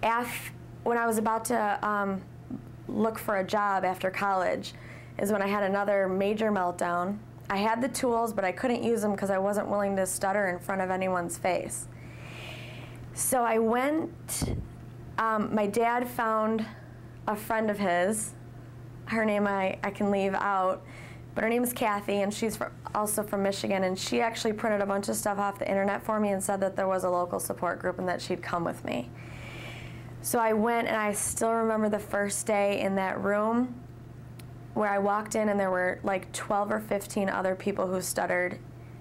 when I was about to look for a job after college is when I had another major meltdown. I had the tools, but I couldn't use them because I wasn't willing to stutter in front of anyone's face. So I went, my dad found a friend of his. Her name I can leave out, but her name is Kathy, and she's also from Michigan, and she actually printed a bunch of stuff off the internet for me and said that there was a local support group and that she'd come with me. So I went, and I still remember the first day in that room where I walked in and there were like 12 or 15 other people who stuttered,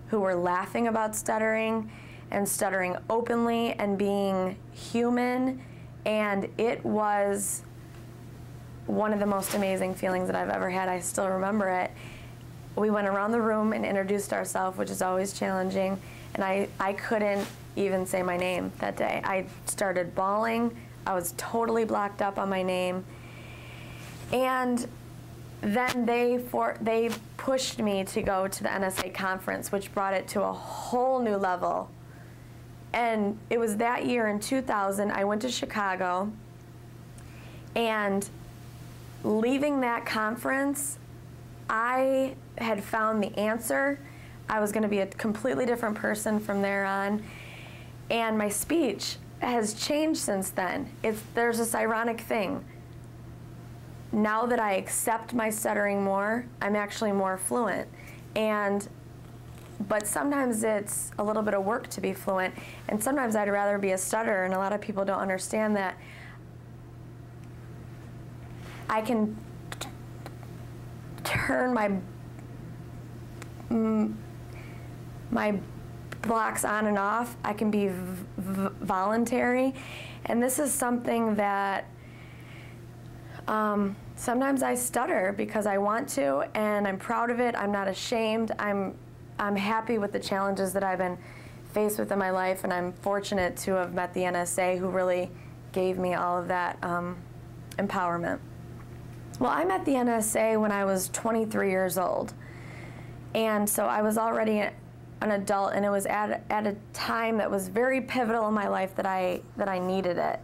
who were laughing about stuttering and stuttering openly and being human, and it was one of the most amazing feelings that I've ever had. I still remember it. We went around the room and introduced ourselves, which is always challenging, and I couldn't even say my name that day. I started bawling. I was totally blocked up on my name, and then they pushed me to go to the NSA conference, which brought it to a whole new level. And it was that year in 2000, I went to Chicago, and leaving that conference, I had found the answer. I was going to be a completely different person from there on, and my speech has changed since then. There's this ironic thing. Now that I accept my stuttering more, I'm actually more fluent. But sometimes it's a little bit of work to be fluent, and sometimes I'd rather be a stutterer, and a lot of people don't understand that. I can turn my blocks on and off. I can be voluntary, and this is something that sometimes I stutter because I want to, and I'm proud of it. I'm not ashamed. I'm happy with the challenges that I've been faced with in my life, and I'm fortunate to have met the NSA, who really gave me all of that empowerment. Well, I met the NSA when I was 23 years old, and so I was already an adult, and it was at a time that was very pivotal in my life that I needed it.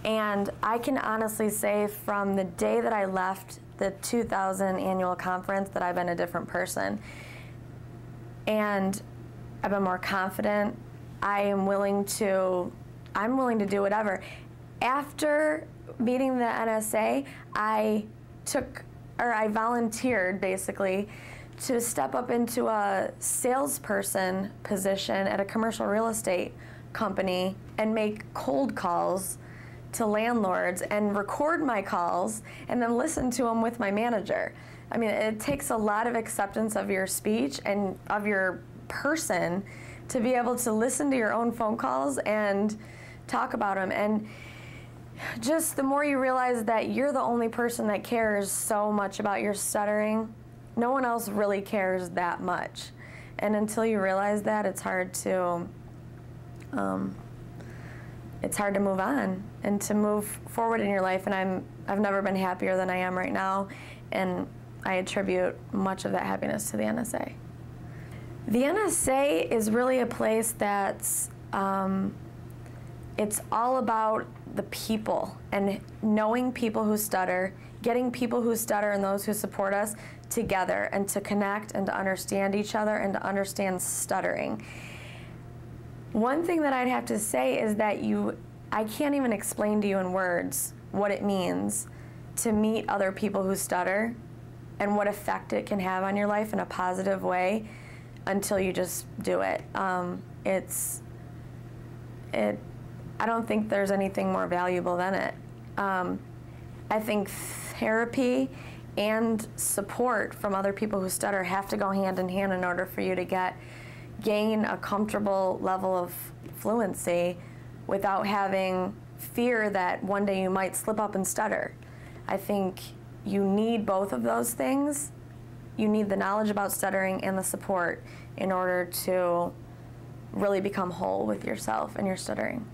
And I can honestly say from the day that I left the 2000 annual conference that I've been a different person. And I've been more confident. I'm willing to do whatever. After meeting the NSA, I volunteered basically to step up into a salesperson position at a commercial real estate company and make cold calls to landlords and record my calls and then listen to them with my manager. I mean, it takes a lot of acceptance of your speech and of your person to be able to listen to your own phone calls and talk about them. And just the more you realize that you're the only person that cares so much about your stuttering, no one else really cares that much. And until you realize that, it's hard to move on and to move forward in your life. And I've never been happier than I am right now, and I attribute much of that happiness to the NSA. The NSA is really a place that's it's all about the people and knowing people who stutter, getting people who stutter and those who support us together and to connect and to understand each other and to understand stuttering. One thing that I'd have to say is that I can't even explain to you in words what it means to meet other people who stutter and what effect it can have on your life in a positive way until you just do it. I don't think there's anything more valuable than it. I think therapy and support from other people who stutter have to go hand in hand in order for you to gain a comfortable level of fluency without having fear that one day you might slip up and stutter. I think you need both of those things. You need the knowledge about stuttering and the support in order to really become whole with yourself and your stuttering.